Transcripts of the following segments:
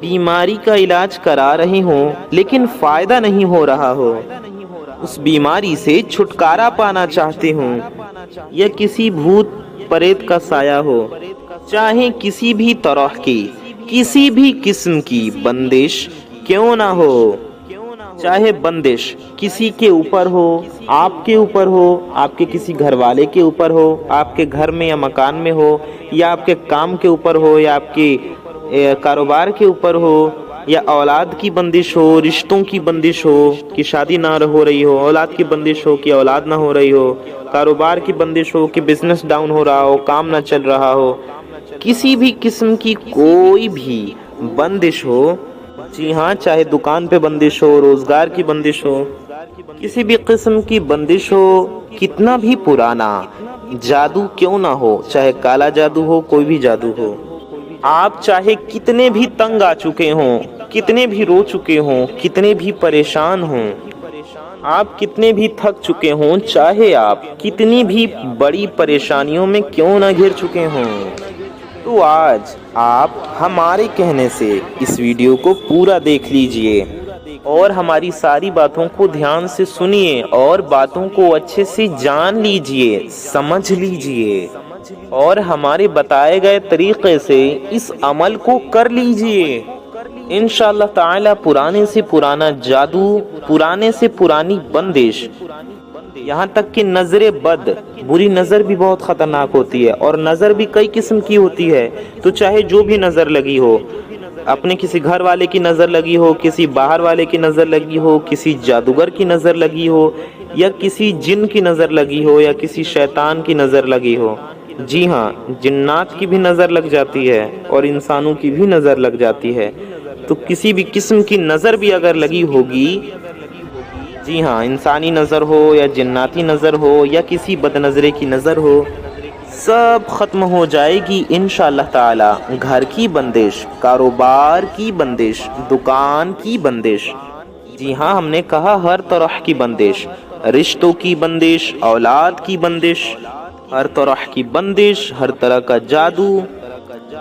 بیماری کا علاج کرا رہے ہوں لیکن فائدہ نہیں ہو رہا ہو، اس بیماری سے چھٹکارا پانا چاہتے ہوں، یا کسی بھوت پریت کا سایہ ہو، چاہے کسی بھی طرح کی کسی بھی قسم کی بندش کیوں نہ ہو، چاہے بندش کسی کے اوپر ہو، آپ کے اوپر ہو، آپ کے کسی گھر والے کے اوپر ہو، آپ کے گھر میں یا مکان میں ہو، یا آپ کے کام کے اوپر ہو، یا آپ کے کاروبار کے اوپر ہو، یا اولاد کی بندش ہو، رشتوں کی بندش ہو کہ شادی نہ ہو رہی ہو، اولاد کی بندش ہو کہ اولاد نہ ہو رہی ہو، کاروبار کی بندش ہو کہ بزنس ڈاؤن ہو رہا ہو، کام نہ چل رہا ہو، کسی بھی قسم کی کوئی بھی بندش ہو، جی ہاں، چاہے دکان پہ بندش ہو، روزگار کی بندش ہو، کسی بھی قسم کی بندش ہو، کتنا بھی پرانا جادو کیوں نہ ہو، چاہے کالا جادو ہو، کوئی بھی جادو ہو، آپ چاہے کتنے بھی تنگ آ چکے ہوں، کتنے بھی رو چکے ہوں، کتنے بھی پریشان ہوں، آپ کتنے بھی تھک چکے ہوں، چاہے آپ کتنی بھی بڑی پریشانیوں میں کیوں نہ گھر چکے ہوں، تو آج آپ ہمارے کہنے سے اس ویڈیو کو پورا دیکھ لیجئے اور ہماری ساری باتوں کو دھیان سے سنیے اور باتوں کو اچھے سے جان لیجئے، سمجھ لیجئے اور ہمارے بتائے گئے طریقے سے اس عمل کو کر لیجئے۔ انشاءاللہ تعالی پرانے سے پرانا جادو، پرانے سے پرانی بندش، یہاں تک کہ نظر بد، بری نظر بھی بہت خطرناک ہوتی ہے، اور نظر بھی کئی قسم کی ہوتی ہے، تو چاہے جو بھی نظر لگی ہو، اپنے کسی گھر والے کی نظر لگی ہو، کسی باہر والے کی نظر لگی ہو، کسی جادوگر کی نظر لگی ہو، یا کسی جن کی نظر لگی ہو، یا کسی شیطان کی نظر لگی ہو، جی ہاں، جنات کی بھی نظر لگ جاتی ہے اور انسانوں کی بھی نظر لگ جاتی ہے، تو کسی بھی قسم کی نظر بھی اگر لگی ہوگی، جی ہاں، انسانی نظر ہو یا جناتی نظر ہو یا کسی بد نظرے کی نظر ہو، سب ختم ہو جائے گی انشاءاللہ تعالی۔ گھر کی بندش، کاروبار کی بندش، دکان کی بندش، جی ہاں، ہم نے کہا ہر طرح کی بندش، رشتوں کی بندش، اولاد کی بندش، ہر طرح کی بندش، ہر طرح کا جادو،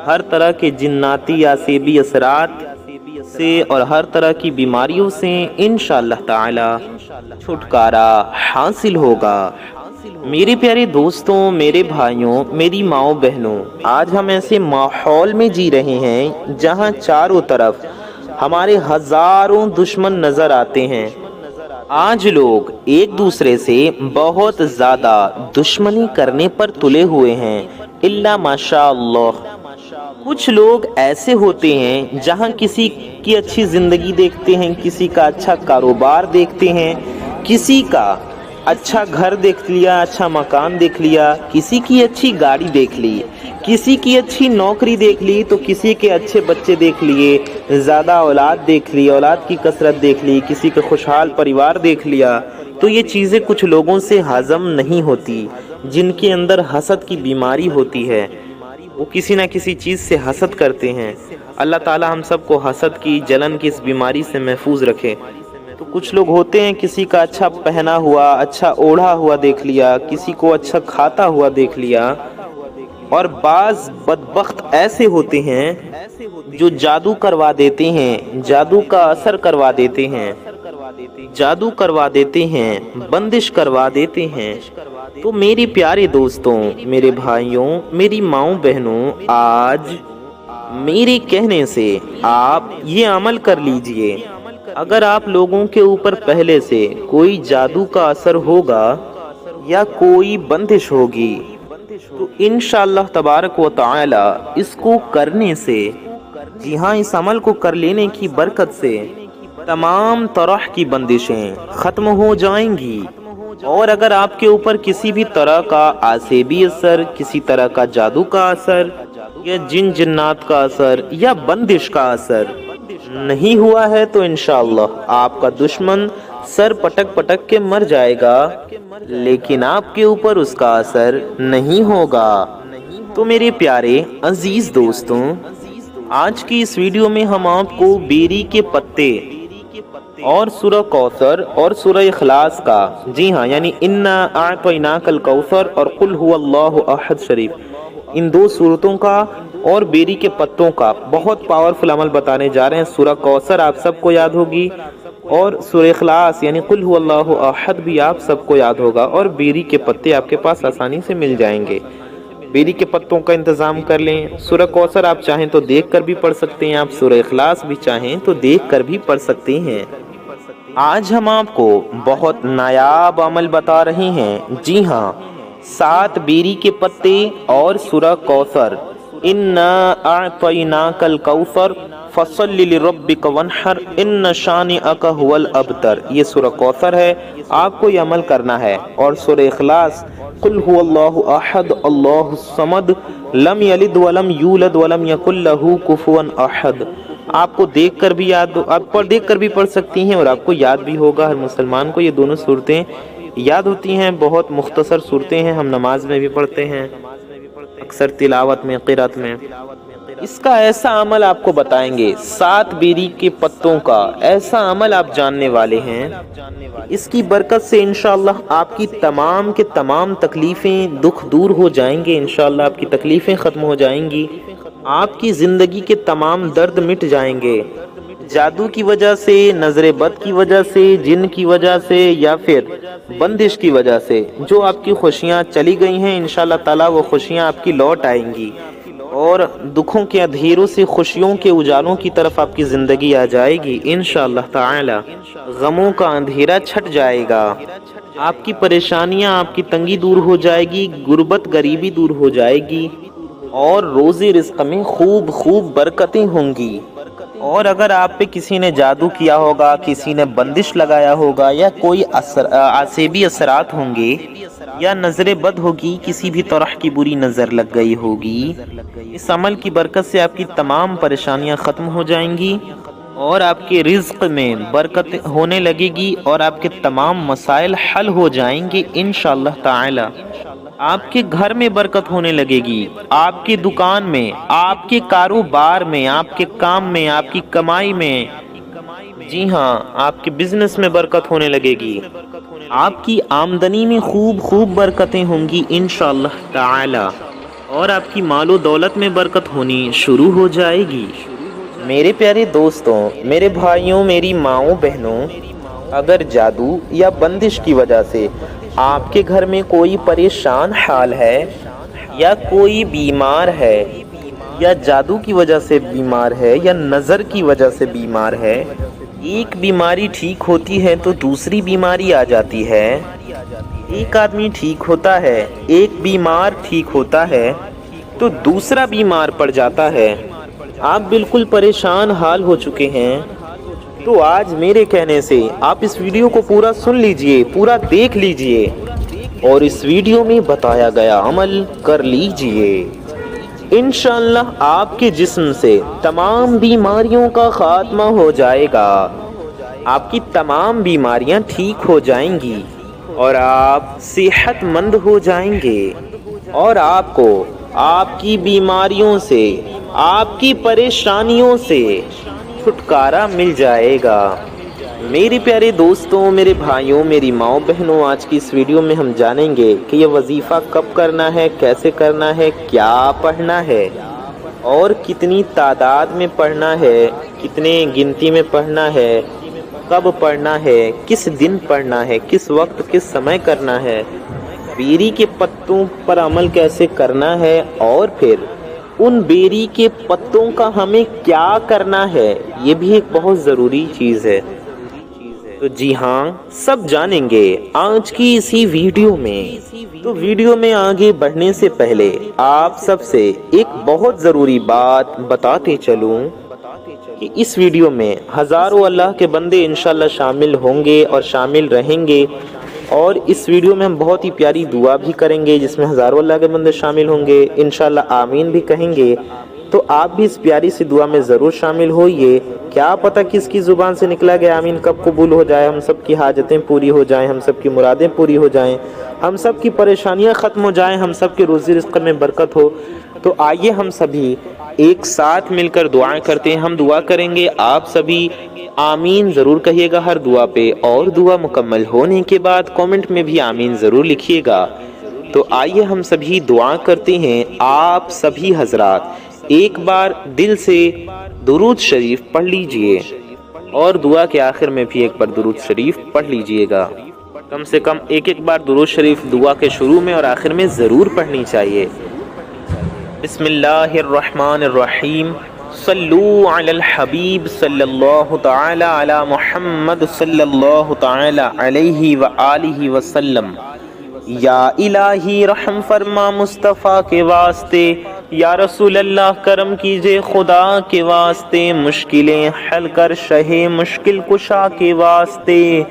ہر طرح کے جناتی یا سیبی اثرات سے اور ہر طرح کی بیماریوں سے انشاءاللہ تعالی چھٹکارا حاصل ہوگا۔ میرے پیارے دوستوں، میرے بھائیوں، میری ماؤں بہنوں، آج ہم ایسے ماحول میں جی رہے ہیں جہاں چاروں طرف ہمارے ہزاروں دشمن نظر آتے ہیں۔ آج لوگ ایک دوسرے سے بہت زیادہ دشمنی کرنے پر تلے ہوئے ہیں، الا ماشاء اللہ۔ کچھ لوگ ایسے ہوتے ہیں جہاں کسی کی اچھی زندگی دیکھتے ہیں، کسی کا اچھا کاروبار دیکھتے ہیں، کسی کا اچھا گھر دیکھ لیا، اچھا مکان دیکھ لیا، کسی کی اچھی گاڑی دیکھ لی، کسی کی اچھی نوکری دیکھ لی، تو کسی کے اچھے بچے دیکھ لیے، زیادہ اولاد دیکھ لی، اولاد کی کثرت دیکھ لی، کسی کا خوشحال پریوار دیکھ لیا، تو یہ چیزیں کچھ لوگوں سے ہضم نہیں ہوتی، جن کے اندر حسد کی بیماری ہوتی ہے، وہ کسی نہ کسی چیز سے حسد کرتے ہیں۔ اللہ تعالی ہم سب کو حسد کی، جلن کی اس بیماری سے محفوظ رکھے۔ تو کچھ لوگ ہوتے ہیں کسی کا اچھا پہنا ہوا، اچھا اوڑھا ہوا دیکھ لیا، کسی کو اچھا کھاتا ہوا دیکھ لیا، اور بعض بدبخت ایسے ہوتے ہیں جو جادو کروا دیتے ہیں، جادو کا اثر کروا دیتے ہیں، جادو کروا دیتے ہیں، بندش کروا دیتے ہیں۔ تو میری پیارے دوستوں، میرے بھائیوں، میری ماؤں بہنوں، آج میرے کہنے سے آپ یہ عمل کر لیجئے۔ اگر آپ لوگوں کے اوپر پہلے سے کوئی جادو کا اثر ہوگا یا کوئی بندش ہوگی، تو انشاءاللہ تبارک و تعالی اس کو کرنے سے، جی ہاں، اس عمل کو کر لینے کی برکت سے تمام طرح کی بندشیں ختم ہو جائیں گی۔ اور اگر آپ کے اوپر کسی بھی طرح کا آسیبی اثر، کسی طرح کا جادو کا اثر یا جن جنات کا اثر یا بندش کا اثر نہیں ہوا ہے، تو انشاءاللہ آپ کا دشمن سر پٹک پٹک کے مر جائے گا، لیکن آپ کے اوپر اس کا اثر نہیں ہوگا۔ تو میرے پیارے عزیز دوستوں، آج کی اس ویڈیو میں ہم آپ کو بیری کے پتے اور سورہ کوثر اور سورہ اخلاص کا، جی ہاں، یعنی انا اعطیناک الکوثر اور قل هو اللہ احد شریف، ان دو سورتوں کا اور بیری کے پتوں کا بہت پاورفل عمل بتانے جا رہے ہیں۔ سورہ کوثر آپ سب کو یاد ہوگی، اور سورہ اخلاص یعنی قل هو اللہ احد بھی آپ سب کو یاد ہوگا، اور بیری کے پتے آپ کے پاس آسانی سے مل جائیں گے۔ بیری کے پتوں کا انتظام کر لیں۔ سورہ کوثر آپ چاہیں تو دیکھ کر بھی پڑھ سکتے ہیں، آپ سورہ اخلاص بھی چاہیں تو دیکھ کر بھی پڑھ سکتے ہیں۔ آج ہم آپ کو بہت نایاب عمل بتا رہے ہیں، جی ہاں، 7 بیری کے پتے اور سورہ کوثر۔ انا اعطیناک الکوثر فصل لربک وانحر ان شانئک هو الابتر، یہ سورہ کوثر ہے، آپ کو یہ عمل کرنا ہے۔ اور سورہ اخلاص قل هو اللہ احد اللہ الصمد لم یلد ولم یولد ولم یکن له کفوا احد، آپ کو دیکھ کر بھی دیکھ کر بھی پڑھ سکتی ہیں، اور آپ کو یاد بھی ہوگا۔ ہر مسلمان کو یہ دونوں صورتیں یاد ہوتی ہیں، بہت مختصر صورتیں ہیں، ہم نماز میں بھی پڑھتے ہیں، اکثر تلاوت میں، قرات میں۔ اس کا ایسا عمل آپ کو بتائیں گے، 7 بیری کے پتوں کا ایسا عمل آپ جاننے والے ہیں، اس کی برکت سے انشاءاللہ آپ کی تمام کے تمام تکلیفیں، دکھ دور ہو جائیں گے، انشاءاللہ آپ کی تکلیفیں ختم ہو جائیں گی، آپ کی زندگی کے تمام درد مٹ جائیں گے۔ جادو کی وجہ سے، نظر بد کی وجہ سے، جن کی وجہ سے، یا پھر بندش کی وجہ سے جو آپ کی خوشیاں چلی گئی ہیں، انشاءاللہ تعالی وہ خوشیاں آپ کی لوٹ آئیں گی، اور دکھوں کے اندھیروں سے خوشیوں کے اجالوں کی طرف آپ کی زندگی آ جائے گی انشاءاللہ تعالی۔ غموں کا اندھیرا چھٹ جائے گا، آپ کی پریشانیاں، آپ کی تنگی دور ہو جائے گی، غربت غریبی دور ہو جائے گی، اور روزی رزق میں خوب خوب برکتیں ہوں گی۔ اور اگر آپ پہ کسی نے جادو کیا ہوگا، کسی نے بندش لگایا ہوگا، یا کوئی عصبی اثرات ہوں گے، یا نظر بد ہوگی، کسی بھی طرح کی بری نظر لگ گئی ہوگی، اس عمل کی برکت سے آپ کی تمام پریشانیاں ختم ہو جائیں گی، اور آپ کے رزق میں برکت ہونے لگے گی، اور آپ کے تمام مسائل حل ہو جائیں گے انشاءاللہ تعالی۔ آپ کے گھر میں برکت ہونے لگے گی، آپ کی دکان میں، آپ کے کاروبار میں، آپ کے کام میں، آپ کی کمائی میں، جی ہاں، آپ کے بزنس میں برکت ہونے لگے گی، آپ کی آمدنی میں خوب خوب برکتیں ہوں گی انشاءاللہ تعالی، اور آپ کی مال و دولت میں برکت ہونی شروع ہو جائے گی۔ میرے پیارے دوستوں، میرے بھائیوں، میری ماؤں بہنوں، اگر جادو یا بندش کی وجہ سے آپ کے گھر میں کوئی پریشان حال ہے، یا کوئی بیمار ہے، یا جادو کی وجہ سے بیمار ہے، یا نظر کی وجہ سے بیمار ہے، ایک بیماری ٹھیک ہوتی ہے تو دوسری بیماری آ جاتی ہے، ایک آدمی ٹھیک ہوتا ہے، ایک بیمار ٹھیک ہوتا ہے تو دوسرا بیمار پڑ جاتا ہے، آپ بالکل پریشان حال ہو چکے ہیں، تو آج میرے کہنے سے آپ اس ویڈیو کو پورا سن لیجئے، پورا دیکھ لیجئے، اور اس ویڈیو میں بتایا گیا عمل کر لیجئے۔ انشاءاللہ آپ کے جسم سے تمام بیماریوں کا خاتمہ ہو جائے گا، آپ کی تمام بیماریاں ٹھیک ہو جائیں گی، اور آپ صحت مند ہو جائیں گے، اور آپ کو آپ کی بیماریوں سے، آپ کی پریشانیوں سے چھٹکارا مل جائے گا۔ میرے پیارے دوستوں، میرے بھائیوں، میری ماؤں بہنوں، آج کی اس ویڈیو میں ہم جانیں گے کہ یہ وظیفہ کب کرنا ہے، کیسے کرنا ہے، کیا پڑھنا ہے، اور کتنی تعداد میں پڑھنا ہے، کتنے گنتی میں پڑھنا ہے، کب پڑھنا ہے، کس دن پڑھنا ہے، کس وقت کس سمے کرنا ہے، بیری کے پتوں پر عمل کیسے کرنا ہے، اور پھر ان بیری کے پتوں کا ہمیں کیا کرنا ہے، یہ بھی ایک بہت ضروری چیز ہے۔ تو جی ہاں، سب جانیں گے آج کی اسی ویڈیو میں۔ تو ویڈیو میں آگے بڑھنے سے پہلے آپ سب سے ایک بہت ضروری بات بتاتے چلوں کہ اس ویڈیو میں ہزاروں اللہ کے بندے انشاءاللہ شامل ہوں گے اور شامل رہیں گے، اور اس ویڈیو میں ہم بہت ہی پیاری دعا بھی کریں گے جس میں ہزاروں اللہ کے بندے شامل ہوں گے، انشاءاللہ آمین بھی کہیں گے، تو آپ بھی اس پیاری سی دعا میں ضرور شامل ہوئیے۔ کیا پتہ کس کی زبان سے نکلا گیا آمین کب قبول ہو جائے، ہم سب کی حاجتیں پوری ہو جائیں، ہم سب کی مرادیں پوری ہو جائیں، ہم سب کی پریشانیاں ختم ہو جائیں، ہم سب کے روزی رزق میں برکت ہو۔ تو آئیے ہم سبھی ایک ساتھ مل کر دعائیں کرتے ہیں۔ ہم دعا کریں گے، آپ سبھی آمین ضرور کہیے گا ہر دعا پہ، اور دعا مکمل ہونے کے بعد کامنٹ میں بھی آمین ضرور لکھیے گا۔ تو آئیے ہم سبھی دعا کرتے ہیں۔ آپ سبھی حضرات ایک بار دل سے درود شریف پڑھ لیجئے اور دعا کے آخر میں بھی ایک بار درود شریف پڑھ لیجئے گا۔ کم سے کم ایک بار درود شریف دعا کے شروع میں اور آخر میں ضرور پڑھنی چاہیے۔ بسم اللہ الرحمن الرحیم، صلو علی الحبیب صلی اللہ تعالی علی محمد صلی اللہ تعالی علیہ وآلہ وسلم۔ یا الہی رحم فرما مصطفیٰ کے واسطے، یا رسول اللہ کرم کیجے خدا کے واسطے، مشکلیں حل کر شہ مشکل کشا کے واسطے،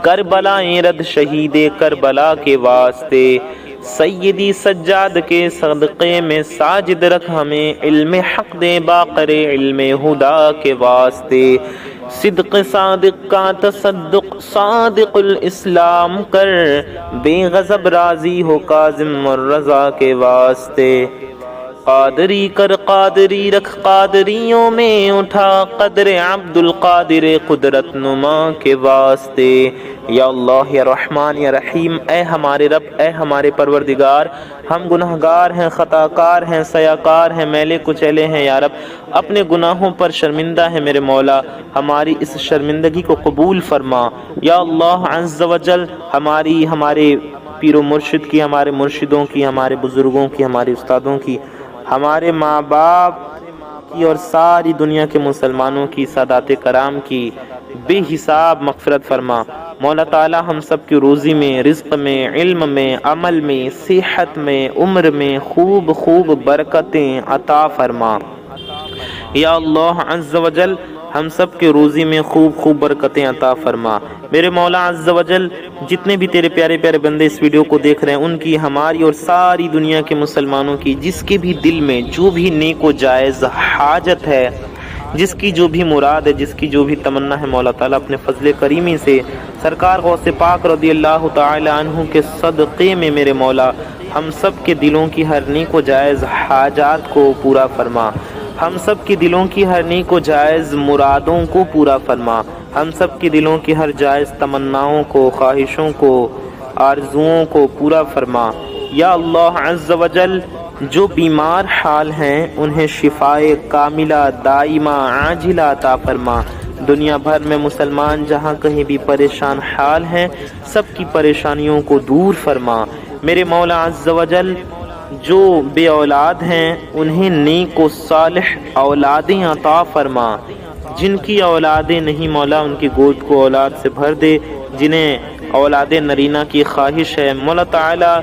کربلائیں رد شہید کربلا کے واسطے، سیدی سجاد کے صدقے میں ساجد رکھ ہمیں، علم حق دے باقر علم ہدا کے واسطے، صدق صادق کا تصدق صادق الاسلام کر، بے غضب راضی ہو کاظم الرضا کے واسطے، قادری کر قادری رکھ قادریوں میں اٹھا، قدر عبد القادر قدرت نما کے واسطے۔ یا اللہ یا رحمان یا رحیم، اے ہمارے رب، اے ہمارے پروردگار، ہم گناہگار ہیں، خطا کار ہیں، سیاکار ہیں، میلے کچیلے ہیں، یا رب اپنے گناہوں پر شرمندہ ہے میرے مولا، ہماری اس شرمندگی کو قبول فرما۔ یا اللہ عز و جل، ہمارے پیر و مرشد کی، ہمارے مرشدوں کی، ہمارے بزرگوں کی، ہمارے استادوں کی، ہمارے ماں باپ کی اور ساری دنیا کے مسلمانوں کی، سادات کرام کی بے حساب مغفرت فرما۔ مولا تعالی ہم سب کی روزی میں، رزق میں، علم میں، عمل میں، صحت میں، عمر میں خوب برکتیں عطا فرما۔ یا اللہ عز و جل ہم سب کے روزی میں خوب برکتیں عطا فرما۔ میرے مولا عز و جل جتنے بھی تیرے پیارے بندے اس ویڈیو کو دیکھ رہے ہیں، ان کی، ہماری اور ساری دنیا کے مسلمانوں کی، جس کے بھی دل میں جو بھی نیک و جائز حاجت ہے، جس کی جو بھی مراد ہے، جس کی جو بھی تمنا ہے، مولا تعالیٰ اپنے فضل کریمی سے سرکار غوث پاک رضی اللہ تعالی عنہ کے صدقے میں میرے مولا ہم سب کے دلوں کی ہر نیک و جائز حاجات کو پورا فرما، ہم سب کی دلوں کی ہر نیک و جائز مرادوں کو پورا فرما، ہم سب کی دلوں کی ہر جائز تمناؤں کو، خواہشوں کو، آرزوؤں کو پورا فرما۔ یا اللہ عز و جل جو بیمار حال ہیں انہیں شفائے کاملہ دائمہ عاجلہ عطا فرما۔ دنیا بھر میں مسلمان جہاں کہیں بھی پریشان حال ہیں، سب کی پریشانیوں کو دور فرما۔ میرے مولا عز و جل جو بے اولاد ہیں انہیں نیک و صالح اولادیں عطا فرما، جن کی اولادیں نہیں مولا ان کی گود کو اولاد سے بھر دے، جنہیں اولاد نرینہ کی خواہش ہے مولا تعالی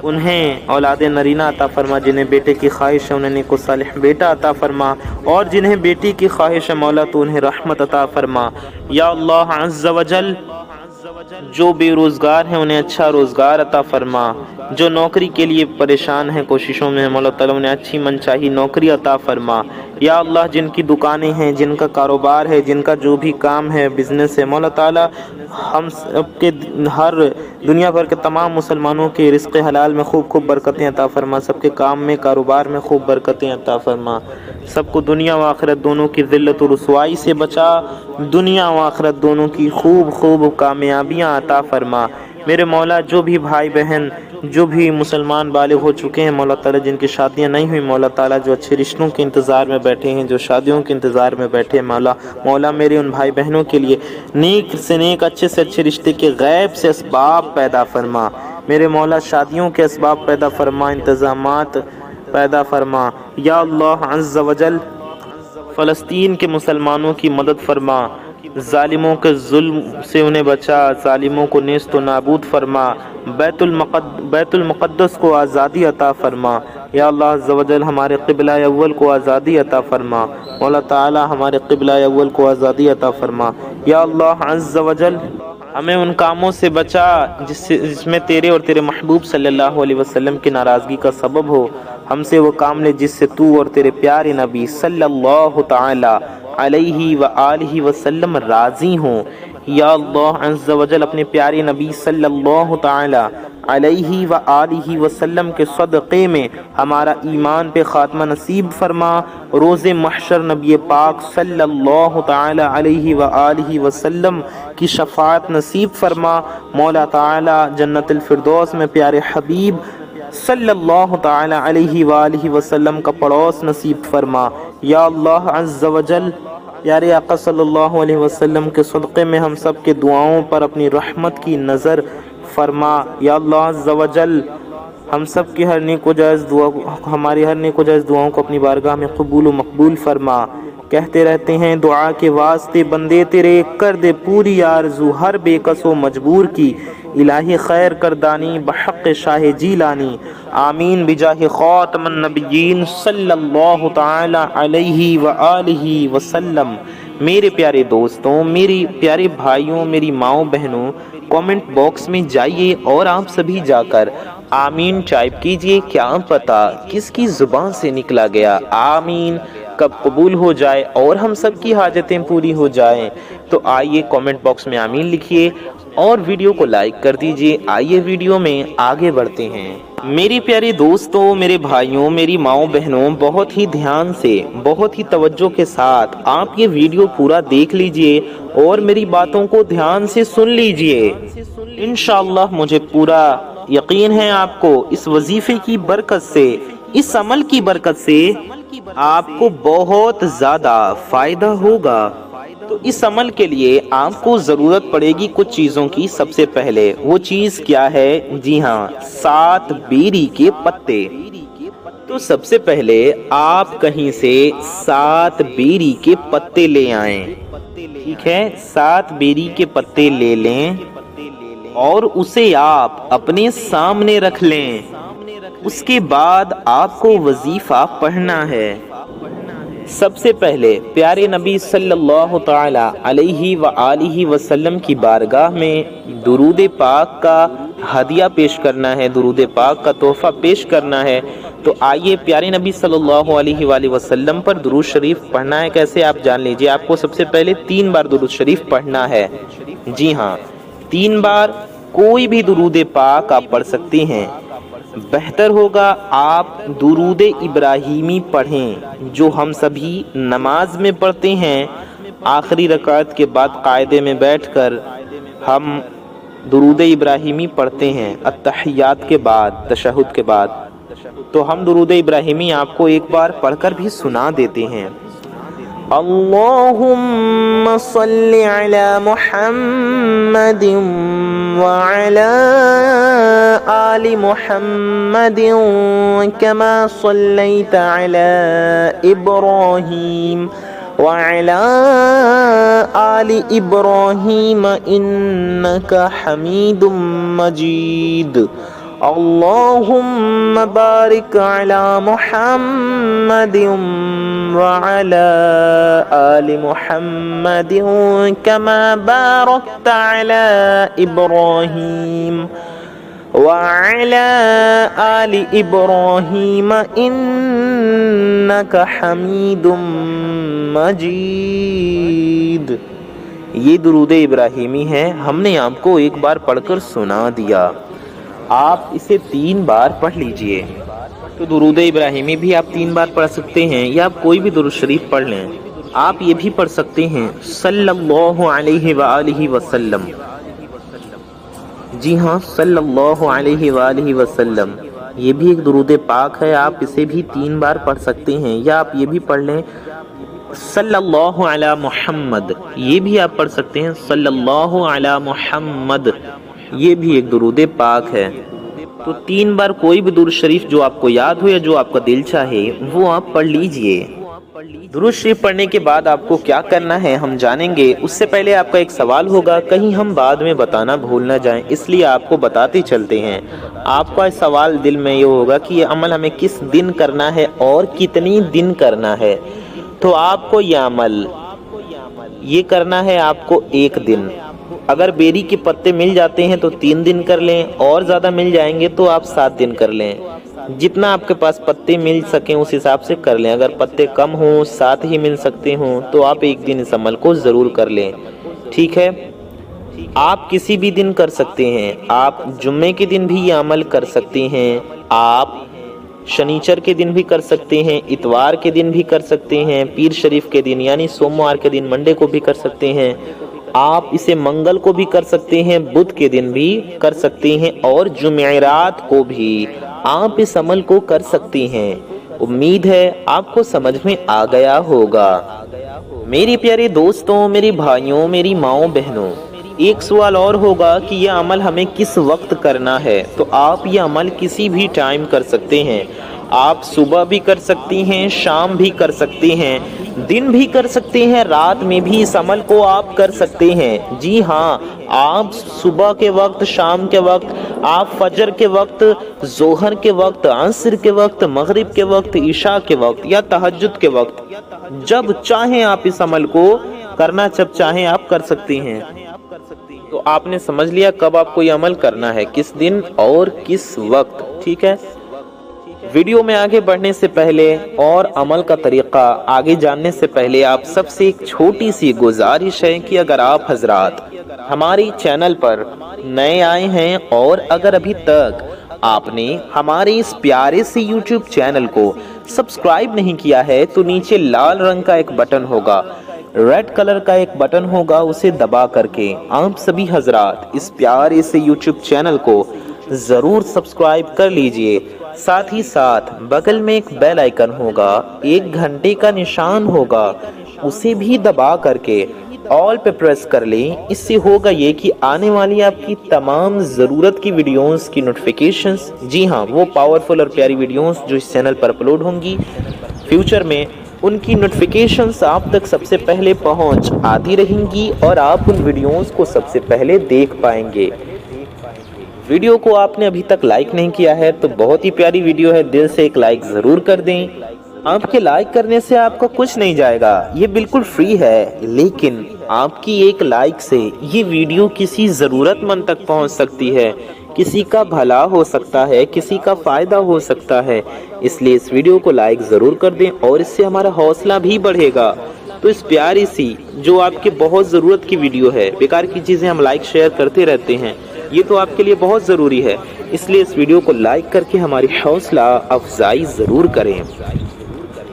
انہیں اولاد نرینہ عطا فرما، جنہیں بیٹے کی خواہش ہے انہیں نیک و صالح بیٹا عطا فرما، اور جنہیں بیٹی کی خواہش ہے مولا تو انہیں رحمت عطا فرما۔ یا اللہ عز و جل جو بے روزگار ہیں انہیں اچھا روزگار عطا فرما، جو نوکری کے لیے پریشان ہیں، کوششوں میں ہیں، مولا تعالیٰ انہیں اچھی من چاہی نوکری عطا فرما۔ یا اللہ جن کی دکانیں ہیں، جن کا کاروبار ہے، جن کا جو بھی کام ہے، بزنس ہے، مولا تعالیٰ ہم سب کے ہر دنیا بھر کے تمام مسلمانوں کے رزق حلال میں خوب برکتیں عطا فرما، سب کے کام میں، کاروبار میں خوب برکتیں عطا فرما، سب کو دنیا و آخرت دونوں کی ذلت و رسوائی سے بچا، دنیا و آخرت دونوں کی خوب کامیابیاں عطا فرما۔ میرے مولا جو بھی بھائی بہن جو بھی مسلمان بالغ ہو چکے ہیں مولا تعالیٰ، جن کی شادیاں نہیں ہوئی مولا تعالیٰ، جو اچھے رشتوں کے انتظار میں بیٹھے ہیں، جو شادیوں کے انتظار میں بیٹھے ہیں مولا میرے ان بھائی بہنوں کے لیے نیک سے نیک، اچھے سے اچھے رشتے کے غیب سے اسباب پیدا فرما۔ میرے مولا شادیوں کے اسباب پیدا فرما، انتظامات پیدا فرما۔ یا اللہ عز و جل فلسطین کے مسلمانوں کی مدد فرما، ظالموں کے ظلم سے انہیں بچا، ظالموں کو نیست و نابود فرما، بیت المقدس کو آزادی عطا فرما۔ یا اللہ عز و جل ہمارے قبلہ اول کو آزادی عطا فرما، مولا تعالی ہمارے قبلہ اول کو آزادی عطا فرما۔ یا اللہ عز و جل ہمیں ان کاموں سے بچا جس میں تیرے اور تیرے محبوب صلی اللہ علیہ وسلم کی ناراضگی کا سبب ہو، ہم سے وہ کام لے جس سے تو اور تیرے پیارے نبی صلی اللہ تعالی علیہ وآلہ وسلم راضی ہوں۔ یا اللہ عز و جل اپنے پیارے نبی صلی اللہ تعالی علیہ وآلہ وسلم کے صدقے میں ہمارا ایمان پہ خاتمہ نصیب فرما، روز محشر نبی پاک صلی اللہ تعالی علیہ وآلہ وسلم کی شفاعت نصیب فرما، مولا تعالی جنت الفردوس میں پیارے حبیب صلی اللہ تعالی علیہ وآلہ وسلم کا پڑوس نصیب فرما۔ یا اللہ عز و جل، پیارے آقا صلی اللہ علیہ وسلم کے صدقے میں ہم سب کے دعاؤں پر اپنی رحمت کی نظر فرما۔ یا اللہ عز و جل، ہم سب کی ہر نیک و جائز دعا، ہماری ہر نیک و جائز دعاؤں کو اپنی بارگاہ میں قبول و مقبول فرما۔ کہتے رہتے ہیں دعا کے واسطے بندے تیرے، کر دے پوری آرزو ہر بے کس و مجبور کی، الہی خیر کردانی بحق شاہ جیلانی، آمین بجاہ خاتم النبیین صلی اللہ تعالی علیہ وآلہ وسلم۔ میرے پیارے دوستوں، میری پیارے بھائیوں، میری ماؤں بہنوں، کامنٹ باکس میں جائیے اور آپ سبھی جا کر آمین ٹائپ کیجئے۔ کیا پتہ کس کی زبان سے نکلا گیا آمین کب قبول ہو جائے اور ہم سب کی حاجتیں پوری ہو جائیں۔ تو آئیے کامنٹ باکس میں آمین لکھیے اور ویڈیو کو لائک کر دیجئے۔ آئیے ویڈیو میں آگے بڑھتے ہیں۔ میری پیارے دوستوں، میرے بھائیوں، میری ماؤں بہنوں، بہت ہی دھیان سے، بہت ہی توجہ کے ساتھ آپ یہ ویڈیو پورا دیکھ لیجئے اور میری باتوں کو دھیان سے سن لیجئے۔ انشاءاللہ مجھے پورا یقین ہے آپ کو اس وظیفے کی برکت سے، اس عمل کی برکت سے آپ کو بہت زیادہ فائدہ ہوگا۔ تو اس عمل کے لیے آپ کو ضرورت پڑے گی کچھ چیزوں کی۔ سب سے پہلے وہ چیز کیا ہے؟ جی ہاں، 7 بیری کے پتے۔ تو سب سے پہلے آپ کہیں سے 7 بیری کے پتے لے آئیں، ٹھیک ہے؟ 7 بیری کے پتے لے لیں اور اسے آپ اپنے سامنے رکھ لیں۔ اس کے بعد آپ کو وظیفہ پڑھنا ہے۔ سب سے پہلے پیارے نبی صلی اللہ تعالی علیہ وآلہ وسلم کی بارگاہ میں درود پاک کا ہدیہ پیش کرنا ہے، درود پاک کا تحفہ پیش کرنا ہے۔ تو آئیے پیارے نبی صلی اللہ علیہ وآلہ وسلم پر درود شریف پڑھنا ہے۔ کیسے آپ جان لیجئے، آپ کو سب سے پہلے 3 بار درود شریف پڑھنا ہے۔ جی ہاں، 3 بار کوئی بھی درود پاک آپ پڑھ سکتے ہیں۔ بہتر ہوگا آپ درود ابراہیمی پڑھیں جو ہم سبھی نماز میں پڑھتے ہیں۔ آخری رکعت کے بعد قاعدے میں بیٹھ کر ہم درود ابراہیمی پڑھتے ہیں التحیات کے بعد، تشہد کے بعد۔ تو ہم درود ابراہیمی آپ کو ایک بار پڑھ کر بھی سنا دیتے ہیں۔ اللہم صلی علی محمد وعلی آل محمد کما صلیت علی ابراہیم وعلی آل ابراہیم انک حمید مجید۔ اللہم بارک علی محمد وعلی آل محمد کما بارکت علی ابراہیم وعلی آل ابراہیم انک حمید مجید۔ یہ درود ابراہیمی ہے، ہم نے آپ کو ایک بار پڑھ کر سنا دیا۔ آپ اسے 3 بار پڑھ لیجئے۔ تو درود ابراہیمی بھی آپ 3 بار پڑھ سکتے ہیں، یا آپ کوئی بھی درود شریف پڑھ لیں۔ آپ یہ بھی پڑھ سکتے ہیں صلی اللہ علیہ وآلہ وسلم۔ جی ہاں، صلی اللہ علیہ وآلہ وسلم، یہ بھی ایک درود پاک ہے، آپ اسے بھی 3 بار پڑھ سکتے ہیں، یا آپ یہ بھی پڑھ لیں صلی اللہ علی محمد، یہ بھی آپ پڑھ سکتے ہیں صلی اللہ علی محمد، یہ بھی ایک درود پاک ہے۔ تو 3 بار کوئی بھی درود شریف جو آپ کو یاد ہو یا جو آپ کا دل چاہے وہ آپ پڑھ لیجئے۔ درود شریف پڑھنے کے بعد آپ کو کیا کرنا ہے ہم جانیں گے۔ اس سے پہلے آپ کا ایک سوال ہوگا، کہیں ہم بعد میں بتانا بھول نہ جائیں، اس لیے آپ کو بتاتے چلتے ہیں۔ آپ کا سوال دل میں یہ ہوگا کہ یہ عمل ہمیں کس دن کرنا ہے اور کتنی دن کرنا ہے۔ تو آپ کو یہ عمل یہ کرنا ہے آپ کو 1 دن۔ اگر بیری کے پتے مل جاتے ہیں تو 3 دن کر لیں، اور زیادہ مل جائیں گے تو آپ 7 دن کر لیں۔ جتنا آپ کے پاس پتے مل سکیں اس حساب سے کر لیں۔ اگر پتے کم ہوں، 7 ہی مل سکتے ہوں، تو آپ 1 دن اس عمل کو ضرور کر لیں، ٹھیک ہے؟ آپ کسی بھی دن کر سکتے ہیں، آپ جمعے کے دن بھی یہ عمل کر سکتے ہیں، آپ شنیچر کے دن بھی کر سکتے ہیں، اتوار کے دن بھی کر سکتے ہیں، پیر شریف کے دن یعنی سوموار کے دن، منڈے کو بھی کر سکتے ہیں، آپ اسے منگل کو بھی کر سکتے ہیں، بدھ کے دن بھی کر سکتے ہیں، اور جمعرات کو بھی آپ اس عمل کو کر سکتی ہیں۔ امید ہے آپ کو سمجھ میں آ گیا ہوگا۔ میری پیارے دوستوں، میری بھائیوں، میری ماؤں بہنوں، ایک سوال اور ہوگا کہ یہ عمل ہمیں کس وقت کرنا ہے؟ تو آپ یہ عمل کسی بھی ٹائم کر سکتے ہیں۔ آپ صبح بھی کر سکتی ہیں، شام بھی کر سکتی ہیں، دن بھی کر سکتے ہیں، رات میں بھی اس عمل کو آپ کر سکتے ہیں۔ جی ہاں، آپ صبح کے وقت، شام کے وقت، آپ فجر کے وقت، ظہر کے وقت، عصر کے وقت، مغرب کے وقت، عشاء کے وقت یا تہجد کے وقت، جب چاہیں آپ اس عمل کو کرنا، جب چاہیں آپ کر سکتی ہیں۔ تو آپ نے سمجھ لیا کب آپ کو یہ عمل کرنا ہے، کس دن اور کس وقت، ٹھیک ہے؟ ویڈیو میں آگے بڑھنے سے پہلے اور عمل کا طریقہ آگے جاننے سے پہلے آپ سب سے ایک چھوٹی سی گزارش ہے کہ اگر آپ حضرات ہماری چینل پر نئے آئے ہیں اور اگر ابھی تک آپ نے ہمارے اس پیارے سے یوٹیوب چینل کو سبسکرائب نہیں کیا ہے تو نیچے لال رنگ کا ایک بٹن ہوگا، ریڈ کلر کا ایک بٹن ہوگا، اسے دبا کر کے آپ سبھی حضرات اس پیارے سے یوٹیوب چینل کو ضرور سبسکرائب کر لیجئے۔ ساتھ ہی ساتھ بغل میں ایک بیل آئیکن ہوگا، ایک گھنٹے کا نشان ہوگا، اسے بھی دبا کر کے آل پہ پریس کر لیں۔ اس سے ہوگا یہ کہ آنے والی آپ کی تمام ضرورت کی ویڈیوز کی نوٹیفیکیشنز، جی ہاں وہ پاورفل اور پیاری ویڈیوز جو اس چینل پر اپلوڈ ہوں گی فیوچر میں، ان کی نوٹیفیکیشنز آپ تک سب سے پہلے پہنچ آتی رہیں گی اور آپ ان ویڈیوز کو سب سے پہلے دیکھ پائیں گے۔ ویڈیو کو آپ نے ابھی تک لائک نہیں کیا ہے تو بہت ہی پیاری ویڈیو ہے، دل سے ایک لائک ضرور کر دیں۔ آپ کے لائک کرنے سے آپ کا کچھ نہیں جائے گا، یہ بالکل فری ہے، لیکن آپ کی ایک لائک سے یہ ویڈیو کسی ضرورت مند تک پہنچ سکتی ہے، کسی کا بھلا ہو سکتا ہے، کسی کا فائدہ ہو سکتا ہے، اس لیے اس ویڈیو کو لائک ضرور کر دیں اور اس سے ہمارا حوصلہ بھی بڑھے گا۔ تو اس پیاری سی جو آپ کے بہت ضرورت کی ویڈیو ہے، بیکار کی چیزیں ہم لائک شیئر کرتے رہتے ہیں، یہ تو آپ کے لیے بہت ضروری ہے، اس لیے اس ویڈیو کو لائک کر کے ہماری حوصلہ افزائی ضرور کریں۔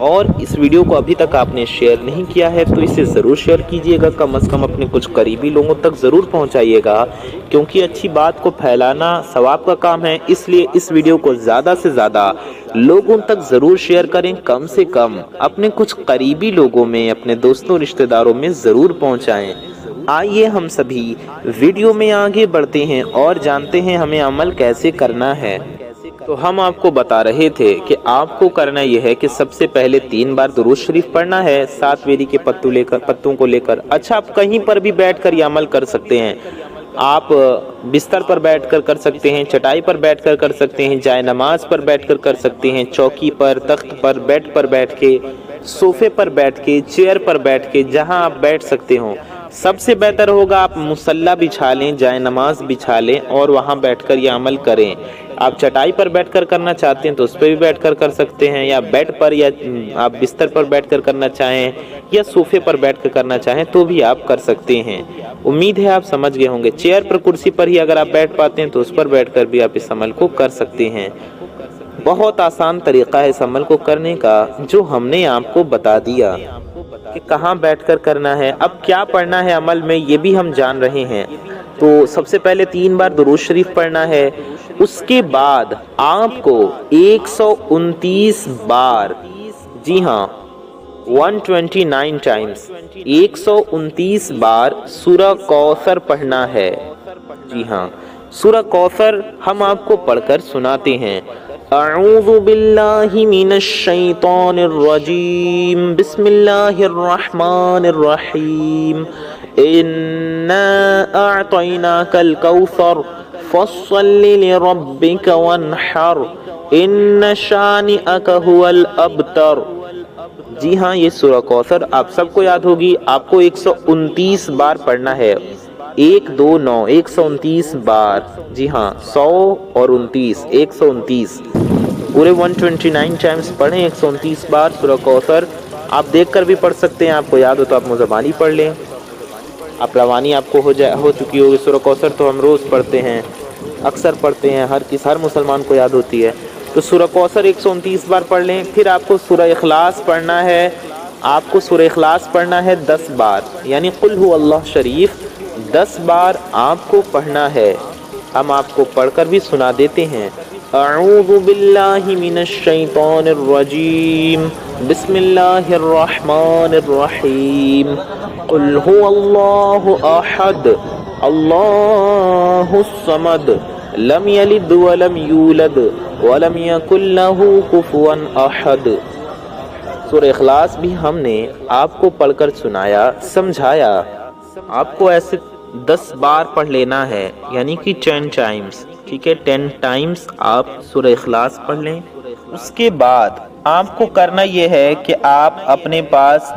اور اس ویڈیو کو ابھی تک آپ نے شیئر نہیں کیا ہے تو اسے ضرور شیئر کیجئے گا، کم از کم اپنے کچھ قریبی لوگوں تک ضرور پہنچائیے گا، کیونکہ اچھی بات کو پھیلانا ثواب کا کام ہے، اس لیے اس ویڈیو کو زیادہ سے زیادہ لوگوں تک ضرور شیئر کریں، کم سے کم اپنے کچھ قریبی لوگوں میں، اپنے دوستوں رشتہ داروں میں ضرور پہنچائیں۔ آئیے ہم سبھی ویڈیو میں آگے بڑھتے ہیں اور جانتے ہیں ہمیں عمل کیسے کرنا ہے۔ تو ہم آپ کو بتا رہے تھے کہ آپ کو کرنا یہ ہے کہ سب سے پہلے 3 بار درود شریف پڑھنا ہے 7 بیری کے پتوں کو لے کر۔ اچھا، آپ کہیں پر بھی بیٹھ کر یہ عمل کر سکتے ہیں، آپ بستر پر بیٹھ کر کر سکتے ہیں، چٹائی پر بیٹھ کر کر سکتے ہیں، جائے نماز پر بیٹھ کر کر سکتے ہیں، چوکی پر، تخت پر، بیڈ پر بیٹھ کے، صوفے پر بیٹھ کے، چیئر پر بیٹھ کے، جہاں آپ بیٹھ سکتے ہوں۔ سب سے بہتر ہوگا آپ مصلی بچھا لیں، جائے نماز بچھا لیں اور وہاں بیٹھ کر یہ عمل کریں۔ آپ چٹائی پر بیٹھ کر کرنا چاہتے ہیں تو اس پہ بھی بیٹھ کر کر سکتے ہیں، یا بیڈ پر، یا آپ بستر پر بیٹھ کر کرنا چاہیں یا صوفے پر بیٹھ کر کرنا چاہیں تو بھی آپ کر سکتے ہیں۔ امید ہے آپ سمجھ گئے ہوں گے۔ چیئر پر، کرسی پر ہی اگر آپ بیٹھ پاتے ہیں تو اس پر بیٹھ کر بھی آپ اس عمل کو کر سکتے ہیں۔ بہت آسان طریقہ ہے اس عمل کو کرنے کا جو ہم نے آپ کو بتا دیا کہ کہاں بیٹھ کر کرنا ہے۔ اب کیا پڑھنا ہے عمل میں یہ بھی ہم جان رہے ہیں۔ تو سب سے پہلے 3 بار درود شریف پڑھنا ہے، اس کے بعد آپ کو 129 بار، جی ہاں 129 ٹائمز، 129 بار سورہ کوثر پڑھنا ہے۔ جی ہاں، سورہ کوثر ہم آپ کو پڑھ کر سناتے ہیں۔ اعوذ باللہ من الشیطان الرجیم، بسم اللہ الرحمن الرحیم، انا اعطیناک الکوثر فصل لربک وانحر، ان شانئک هو الابتر۔ جی ہاں، یہ سورہ کوثر آپ سب کو یاد ہوگی، آپ کو 129 بار پڑھنا ہے، 1 2 9 129 بار، جی ہاں 100 اور 29 129، پورے 129 ٹائمز پڑھیں 129 بار سورہ کوثر۔ آپ دیکھ کر بھی پڑھ سکتے ہیں، آپ کو یاد ہو تو آپ مزبانی پڑھ لیں، آپ روانی آپ کو ہو چکی ہوگی۔ سورہ کوثر تو ہم روز پڑھتے ہیں، اکثر پڑھتے ہیں، ہر مسلمان کو یاد ہوتی ہے۔ تو سورہ کوثر 129 بار پڑھ لیں۔ پھر آپ کو سورہ اخلاص پڑھنا ہے، آپ کو سورہ اخلاص پڑھنا ہے 10 بار، یعنی قل هو اللہ شریف 10 بار آپ کو پڑھنا ہے۔ ہم آپ کو پڑھ کر بھی سنا دیتے ہیں۔ اعوذ باللہ من الشیطان الرجیم بسم اللہ الرحمن الرحیم قل هو اللہ احد اللہ الصمد لم یلد ولم یولد ولم یکن لہ کفوا احد۔ سورہ اخلاص بھی ہم نے آپ کو پڑھ کر سنایا، سمجھایا۔ آپ کو ایسے 10 بار پڑھ لینا ہے، یعنی کہ 10 ٹائمز، ٹھیک ہے، 10 ٹائمز آپ سورہ اخلاص پڑھ لیں۔ اس کے بعد آپ کو کرنا یہ ہے کہ آپ اپنے پاس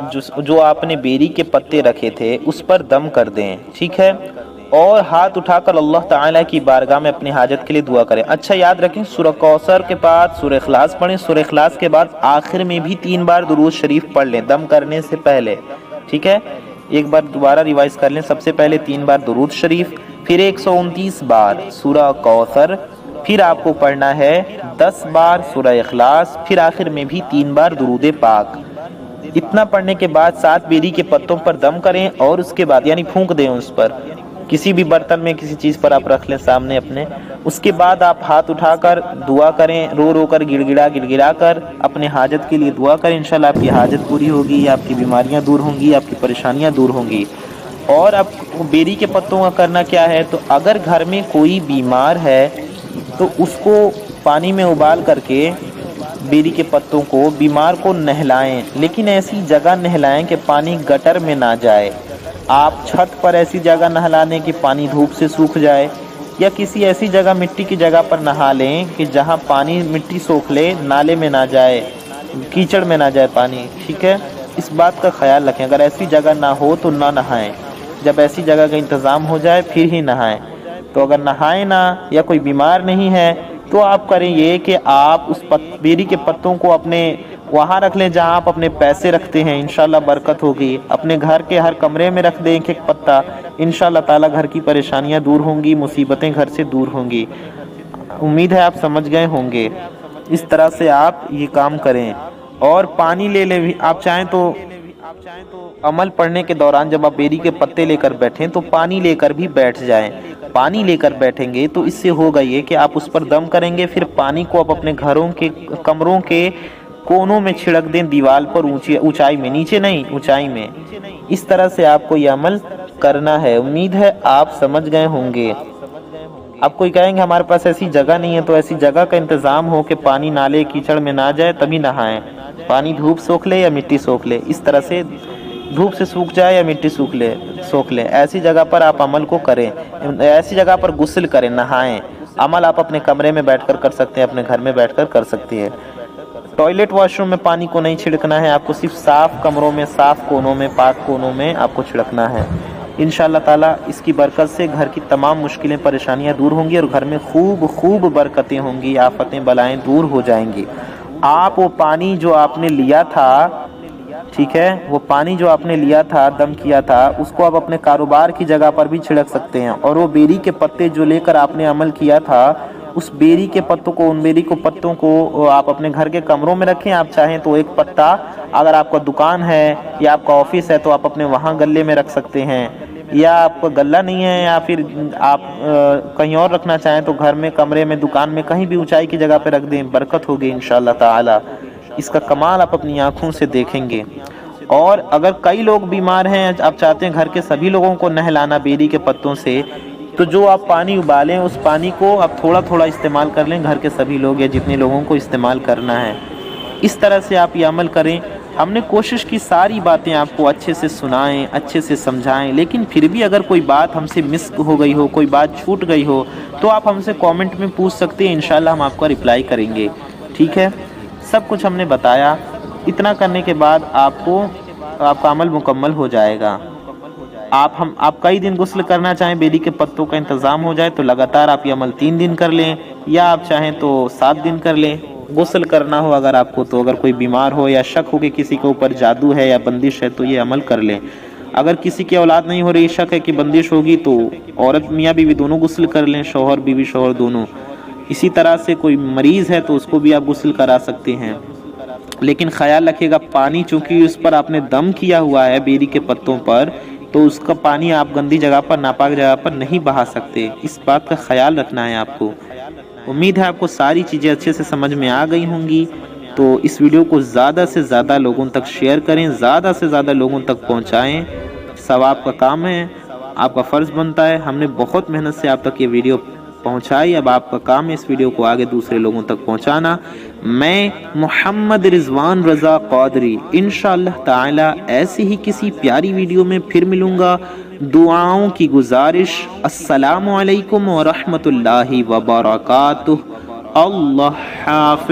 جو آپ نے بیری کے پتے رکھے تھے اس پر دم کر دیں، ٹھیک ہے، اور ہاتھ اٹھا کر اللہ تعالیٰ کی بارگاہ میں اپنی حاجت کے لیے دعا کریں۔ اچھا یاد رکھیں، سورہ کوثر کے بعد سورہ اخلاص پڑھیں، سورہ اخلاص کے بعد آخر میں بھی 3 بار درود شریف پڑھ لیں دم کرنے سے پہلے، ٹھیک ہے۔ ایک بار دوبارہ ریوائز کر لیں، سب سے پہلے 3 بار درود شریف، پھر 129 بار سورہ کوثر، پھر آپ کو پڑھنا ہے 10 بار سورہ اخلاص، پھر آخر میں بھی 3 بار درود پاک۔ اتنا پڑھنے کے بعد 7 بیری کے پتوں پر دم کریں اور اس کے بعد یعنی پھونک دیں اس پر، کسی بھی برتن میں کسی چیز پر آپ رکھ لیں سامنے اپنے۔ اس کے بعد آپ ہاتھ اٹھا کر دعا کریں، رو رو کر گڑ گڑا کر اپنے حاجت کے لیے دعا کریں، انشاءاللہ آپ کی حاجت پوری ہوگی، آپ کی بیماریاں دور ہوں گی، آپ کی پریشانیاں دور ہوں گی۔ اور اب بیری کے پتوں کا کرنا کیا ہے، تو اگر گھر میں کوئی بیمار ہے تو اس کو پانی میں ابال کر کے بیری کے پتوں کو بیمار کو نہلائیں، لیکن ایسی جگہ نہلائیں کہ پانی گٹر میں نہ جائے۔ آپ چھت پر ایسی جگہ نہلا لیں کہ پانی دھوپ سے سوکھ جائے، یا کسی ایسی جگہ مٹی کی جگہ پر نہا لیں کہ جہاں پانی مٹی سوکھ لے، نالے میں نہ جائے، کیچڑ میں نہ جائے پانی، ٹھیک ہے۔ اس بات کا خیال رکھیں، اگر ایسی جگہ نہ ہو تو نہ نہائیں، جب ایسی جگہ کا انتظام ہو جائے پھر ہی نہائیں۔ تو اگر نہائیں نہ یا کوئی بیمار نہیں ہے تو آپ کریں یہ کہ آپ اس بیری کے پتوں کو اپنے وہاں رکھ لیں جہاں آپ اپنے پیسے رکھتے ہیں، انشاءاللہ برکت ہوگی۔ اپنے گھر کے ہر کمرے میں رکھ دیں ایک ایک پتا، انشاءاللہ تعالیٰ گھر کی پریشانیاں دور ہوں گی، مصیبتیں گھر سے دور ہوں گی۔ امید ہے آپ سمجھ گئے ہوں گے۔ اس طرح سے آپ یہ کام کریں۔ اور پانی لے لیں، آپ چاہیں تو عمل پڑھنے کے دوران جب آپ بیری کے پتے لے کر بیٹھیں تو پانی لے کر بھی بیٹھ جائیں۔ پانی لے کر بیٹھیں گے تو اس سے ہوگا یہ کہ آپ اس پر دم کریں گے، پھر پانی کو آپ اپنے گھروں کے کمروں کے کونوں میں چھڑک دیں، دیوار پر اونچائی میں، نیچے نہیں اونچائی میں۔ اس طرح سے آپ کو یہ عمل کرنا ہے۔ امید ہے آپ سمجھ گئے ہوں گے۔ آپ کوئی کہیں گے ہمارے پاس ایسی جگہ نہیں ہے، تو ایسی جگہ کا انتظام ہو کہ پانی نالے کیچڑ میں نہ جائے تبھی نہائیں۔ پانی دھوپ سوکھ لے یا مٹی سوکھ لے، اس طرح سے دھوپ سے سوکھ جائے یا مٹی سوکھ لے، ایسی جگہ پر آپ عمل کو کریں، ایسی جگہ پر غسل کریں، نہائیں۔ عمل آپ اپنے کمرے میں بیٹھ کر کر سکتے ہیں، اپنے گھر میں بیٹھ کر کر سکتے ہیں۔ ٹوائلٹ واش روم میں پانی کو نہیں چھڑکنا ہے، آپ کو صرف صاف کمروں میں، صاف کونوں میں، پاک کونوں میں آپ کو چھڑکنا ہے۔ انشاءاللہ تعالیٰ اس کی برکت سے گھر کی تمام مشکلیں پریشانیاں دور ہوں گی اور گھر میں خوب برکتیں ہوں گی، آفتیں بلائیں دور ہو جائیں گی۔ آپ وہ پانی جو آپ نے لیا تھا، ٹھیک ہے، وہ پانی جو آپ نے لیا تھا، دم کیا تھا، اس کو آپ اپنے کاروبار کی جگہ پر بھی چھڑک سکتے ہیں۔ اور وہ بیری کے پتے جو لے کر آپ نے عمل کیا تھا، اس بیری کے پتوں کو، ان بیری کے پتوں کو آپ اپنے گھر کے کمروں میں رکھیں۔ آپ چاہیں تو ایک پتا، اگر آپ کا دکان ہے یا آپ کا آفس ہے تو آپ اپنے وہاں گلے میں رکھ سکتے ہیں، یا آپ کا گلہ نہیں ہے یا پھر آپ کہیں اور رکھنا چاہیں تو گھر میں، کمرے میں، دکان میں، کہیں بھی اونچائی کی جگہ پہ رکھ دیں، برکت ہوگی انشاءاللہ تعالی۔ اس کا کمال آپ اپنی آنکھوں سے دیکھیں گے۔ اور اگر کئی لوگ بیمار ہیں، آپ چاہتے ہیں گھر کے سبھی لوگوں کو نہلانا بیری کے پتوں سے، تو جو آپ پانی ابالیں اس پانی کو آپ تھوڑا تھوڑا استعمال کر لیں، گھر کے سبھی لوگ یا جتنے لوگوں کو استعمال کرنا ہے۔ اس طرح سے آپ یہ عمل کریں۔ ہم نے کوشش کی ساری باتیں آپ کو اچھے سے سنائیں، اچھے سے سمجھائیں، لیکن پھر بھی اگر کوئی بات ہم سے مس ہو گئی ہو، کوئی بات چھوٹ گئی ہو، تو آپ ہم سے کامنٹ میں پوچھ سکتے ہیں، انشاءاللہ ہم آپ کو رپلائی کریں گے، ٹھیک ہے۔ سب کچھ ہم نے بتایا۔ اتنا کرنے کے بعد آپ کا عمل مکمل ہو جائے گا۔ آپ کئی دن غسل کرنا چاہیں، بیری کے پتوں کا انتظام ہو جائے تو لگاتار آپ یہ عمل 3 دن کر لیں، یا آپ چاہیں تو 7 دن کر لیں۔ غسل کرنا ہو اگر آپ کو، تو اگر کوئی بیمار ہو یا شک ہو کہ کسی کے اوپر جادو ہے یا بندش ہے تو یہ عمل کر لیں۔ اگر کسی کی اولاد نہیں ہو رہی، شک ہے کہ بندش ہوگی، تو عورت میاں بیوی دونوں غسل کر لیں، شوہر بیوی شوہر دونوں۔ اسی طرح سے کوئی مریض ہے تو اس کو بھی آپ غسل کرا سکتے ہیں، لیکن خیال رکھیے گا پانی چونکہ اس پر آپ نے دم کیا ہوا ہے بیری کے پتوں پر، تو اس کا پانی آپ گندی جگہ پر، ناپاک جگہ پر نہیں بہا سکتے۔ اس بات کا خیال رکھنا ہے آپ کو۔ امید ہے آپ کو ساری چیزیں اچھے سے سمجھ میں آ گئی ہوں گی۔ تو اس ویڈیو کو زیادہ سے زیادہ لوگوں تک شیئر کریں، زیادہ سے زیادہ لوگوں تک پہنچائیں، ثواب کا کام ہے، آپ کا فرض بنتا ہے۔ ہم نے بہت محنت سے آپ تک یہ ویڈیو پہنچائی، اب آپ کا کام ہے اس ویڈیو کو آگے دوسرے لوگوں تک پہنچانا۔ میں محمد رضوان رضا قادری انشاءاللہ تعالی ایسی ہی کسی پیاری ویڈیو میں پھر ملوں گا۔ دعاؤں کی گزارش، السلام علیکم ورحمۃ اللہ وبرکاتہ۔ اللہ حافظ۔